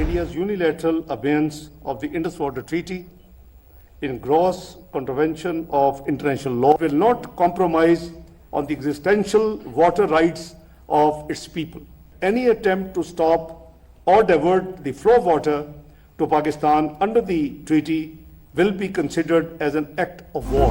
India's unilateral abeyance of the Indus Water Treaty in gross contravention of international law will not compromise on the existential water rights of its people. Any attempt to stop or divert the flow of water to Pakistan under the treaty will be considered as an act of war.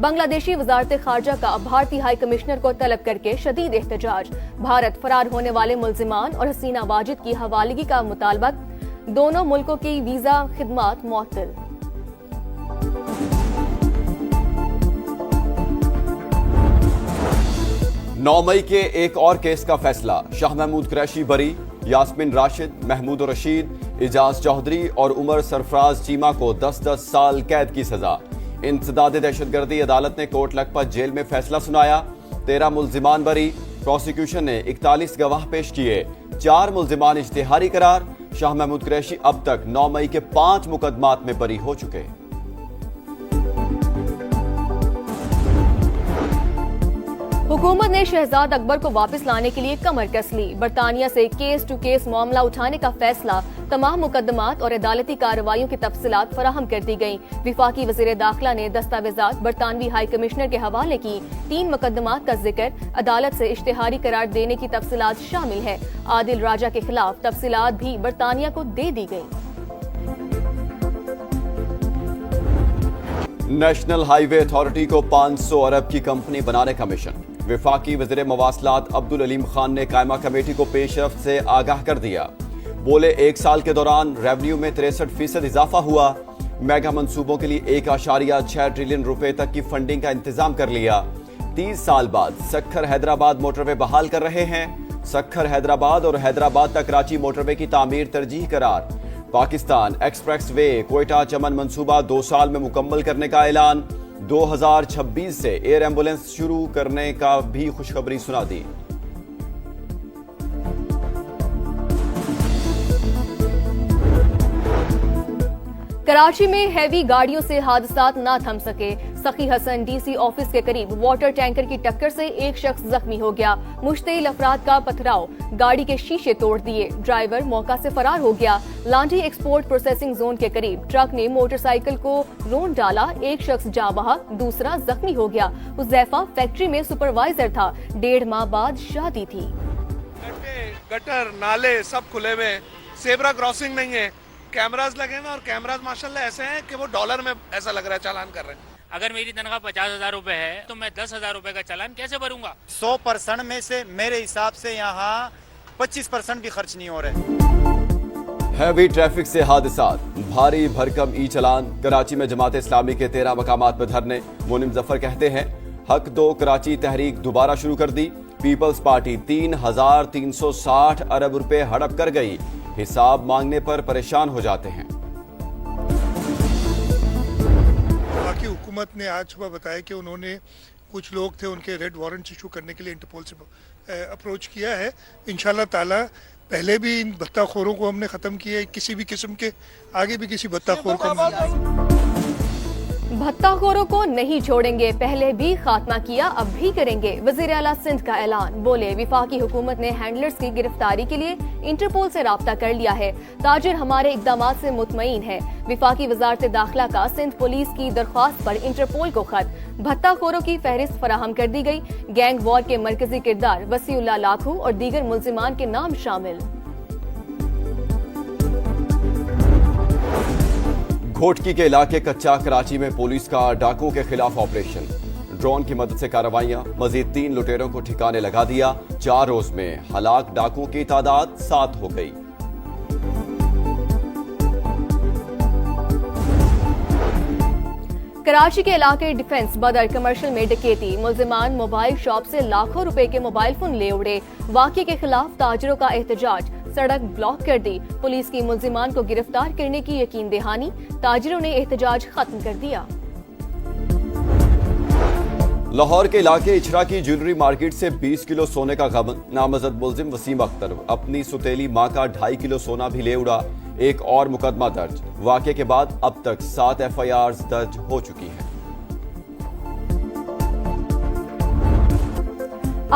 بنگلہ دیشی وزارت خارجہ کا بھارتی high commissioner کو طلب کر کے شدید احتجاج، بھارت فرار ہونے والے ملزمان اور حسینہ واجد کی حوالگی کا مطالبہ، دونوں ملکوں کی ویزا خدمات معطل۔ 9 مئی کے ایک اور کیس کا فیصلہ، شاہ محمود قریشی بری، یاسمین راشد، محمود رشید، اعجاز چودھری اور عمر سرفراز چیمہ کو 10 سال قید کی سزا۔ انسداد دہشت گردی عدالت نے کوٹ لکھپت جیل میں فیصلہ سنایا، 13 ملزمان بری، پروسیکیوشن نے 41 گواہ پیش کیے، 4 ملزمان اشتہاری قرار۔ شاہ محمود قریشی اب تک 9 مئی کے 5 مقدمات میں بری ہو چکے۔ حکومت نے شہزاد اکبر کو واپس لانے کے لیے کمر کس لی، برطانیہ سے کیس ٹو کیس معاملہ اٹھانے کا فیصلہ، تمام مقدمات اور عدالتی کارروائیوں کی تفصیلات فراہم کر دی گئیں۔ وفاقی وزیر داخلہ نے دستاویزات برطانوی ہائی کمشنر کے حوالے کی، 3 مقدمات کا ذکر، عدالت سے اشتہاری قرار دینے کی تفصیلات شامل ہے۔ عادل راجہ کے خلاف تفصیلات بھی برطانیہ کو دے دی گئی۔ نیشنل ہائی وے اتھارٹی کو 500 ارب کی کمپنی بنانے کا مشن، وفاقی وزیر مواصلات عبدالعلیم خان نے قائمہ کمیٹی کو پیش رفت سے آگاہ کر دیا۔ بولے 1 سال کے دوران ریونیو میں 63% اضافہ ہوا، میگا منصوبوں کے لیے 1.6 ٹریلین روپے تک کی فنڈنگ کا انتظام کر لیا۔ 30 سال بعد سکھر حیدرآباد موٹر وے بحال کر رہے ہیں، سکھر حیدرآباد اور حیدرآباد تک کراچی موٹر وے کی تعمیر ترجیح قرار۔ پاکستان ایکسپریس وے کوئٹہ چمن منصوبہ 2 سال میں مکمل کرنے کا اعلان، 2026 سے ایئر ایمبولینس شروع کرنے کا بھی خوشخبری سنا دی۔ کراچی میں ہیوی گاڑیوں سے حادثات نہ تھم سکے، سخی حسن ڈی سی آفس کے قریب واٹر ٹینکر کی ٹکر سے ایک شخص زخمی ہو گیا، مشتعل افراد کا پتھراؤ، گاڑی کے شیشے توڑ دیے، ڈرائیور موقع سے فرار ہو گیا۔ لانڈھی ایکسپورٹ پروسیسنگ زون کے قریب ٹرک نے موٹر سائیکل کو رون ڈالا، ایک شخص جاں بحق، دوسرا زخمی ہو گیا۔ حذیفہ فیکٹری میں سپروائزر تھا، 1.5 ماہ بعد شادی تھی۔ گٹر نالے سب کھلے ہوئے، زیبرا کراسنگ نہیں ہے، کیمراز لگے ہوئے اور کیمراز ماشاءاللہ ایسے ہیں کہ وہ ڈالر میں ایسا لگ رہا ہے چالان کر رہے ہیں۔ اگر میری تنخواہ 50,000 روپے ہے تو میں 10,000 روپے کا چالان کیسے بھروں گا؟ 100% میں سے میرے حساب سے یہاں 25% بھی خرچ نہیں ہو رہے۔ ہیوی ٹریفک سے حادثات، بھاری بھرکم ای چلان، کراچی میں جماعت اسلامی کے 13 مقامات پر دھرنے، مونم ظفر کہتے ہیں حق دو کراچی تحریک دوبارہ شروع کر دی، پیپلز پارٹی 3,360 ارب روپے ہڑپ کر گئی، حساب مانگنے پر پریشان ہو جاتے ہیں۔ باقی حکومت نے آج صبح بتایا کہ انہوں نے کچھ لوگ تھے ان کے ریڈ وارنٹ ایشو کرنے کے لیے انٹرپول سے اپروچ کیا ہے۔ انشاءاللہ تعالی پہلے بھی ان بھتہ خوروں کو ہم نے ختم کیا ہے، کسی بھی قسم کے آگے بھی کسی بھتہ خور کو بھتہ خوروں کو نہیں چھوڑیں گے، پہلے بھی خاتمہ کیا اب بھی کریں گے، وزیر اعلیٰ سندھ کا اعلان۔ بولے وفاقی حکومت نے ہینڈلرز کی گرفتاری کے لیے انٹرپول سے رابطہ کر لیا ہے، تاجر ہمارے اقدامات سے مطمئن ہے۔ وفاقی وزارت داخلہ کا سندھ پولیس کی درخواست پر انٹرپول کو خط، بھتہ خوروں کی فہرست فراہم کر دی گئی، گینگ وار کے مرکزی کردار وسیع اللہ لاکھو اور دیگر ملزمان کے نام شامل۔ گھوٹکی کے علاقے کچا کراچی میں پولیس کا ڈاکوؤں کے خلاف آپریشن، ڈرون کی مدد سے کارروائیاں، مزید 3 لٹیروں کو ٹھکانے لگا دیا، 4 روز میں ہلاک ڈاکوؤں کی تعداد 7 ہو گئی۔ کراچی کے علاقے ڈیفنس بدر کمرشل میں ڈکیتی، ملزمان موبائل شاپ سے لاکھوں روپے کے موبائل فون لے اڑے، واقعے کے خلاف تاجروں کا احتجاج، سڑک بلاک کر دی، پولیس کی ملزمان کو گرفتار کرنے کی یقین دہانی، تاجروں نے احتجاج ختم کر دیا۔ لاہور کے علاقے اچھرا کی جیولری مارکیٹ سے 20 کلو سونے کا غبن، نامزد ملزم وسیم اختر اپنی سوتیلی ماں کا 2.5 کلو سونا بھی لے اڑا، ایک اور مقدمہ درج، واقعے کے بعد اب تک 7 FIRs درج ہو چکی ہیں۔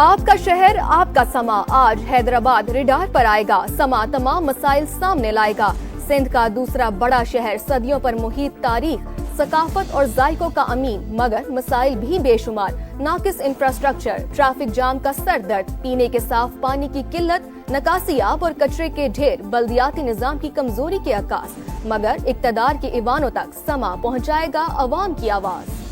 آپ کا شہر آپ کا سما، آج حیدرآباد ریڈار پر آئے گا، سما تمام مسائل سامنے لائے گا، سندھ کا دوسرا بڑا شہر، صدیوں پر محیط تاریخ، ثقافت اور ذائقوں کا امین، مگر مسائل بھی بے شمار، ناقص انفراسٹرکچر، ٹریفک جام کا سر درد، پینے کے صاف پانی کی قلت، نکاسی آب اور کچرے کے ڈھیر، بلدیاتی نظام کی کمزوری کے عکاس، مگر اقتدار کے ایوانوں تک سما پہنچائے گا عوام کی آواز۔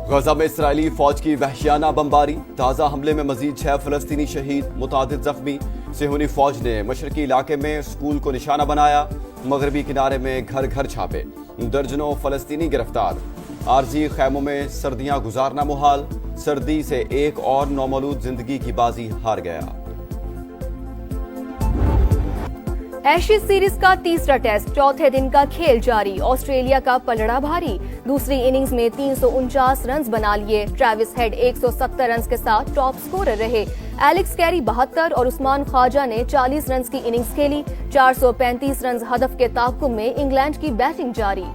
غزہ میں اسرائیلی فوج کی وحشیانہ بمباری، تازہ حملے میں مزید 6 فلسطینی شہید، متعدد زخمی۔ صہیونی فوج نے مشرقی علاقے میں اسکول کو نشانہ بنایا، مغربی کنارے میں گھر گھر چھاپے، درجنوں فلسطینی گرفتار۔ عارضی خیموں میں سردیاں گزارنا محال، سردی سے ایک اور نومولود زندگی کی بازی ہار گیا۔ ایشیز سیریز کا تیسرا ٹیسٹ، چوتھے دن کا کھیل جاری، آسٹریلیا کا پلڑا بھاری، دوسری اننگز میں 349 رنز بنا لیے۔ ٹریوس ہیڈ 170 رنز کے ساتھ ٹاپ سکورر رہے۔ ایلکس کیری 72 اور عثمان خواجہ نے 40 رنز کی اننگز کھیلی۔ 435 رنز ہدف کے تعاقب میں انگلینڈ کی بیٹنگ جاری۔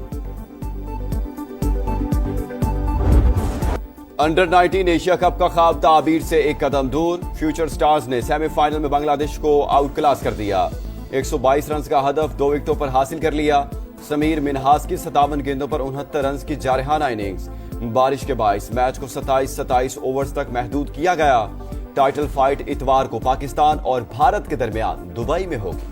انڈر 19 ایشیا کپ کا خواب تعبیر سے ایک قدم دور، فیوچر سٹارز نے سیمی فائنل میں بنگلہ دیش کو آؤٹ کلاس کر دیا۔ 122 رنز کا ہدف 2 وکٹوں پر حاصل کر لیا۔ سمیر منہاس کی 57 گیندوں پر 69 رنز کی جارحانہ اننگز، بارش کے باعث میچ کو 27 اوورز تک محدود کیا گیا۔ ٹائٹل فائٹ اتوار کو پاکستان اور بھارت کے درمیان دبئی میں ہوگی۔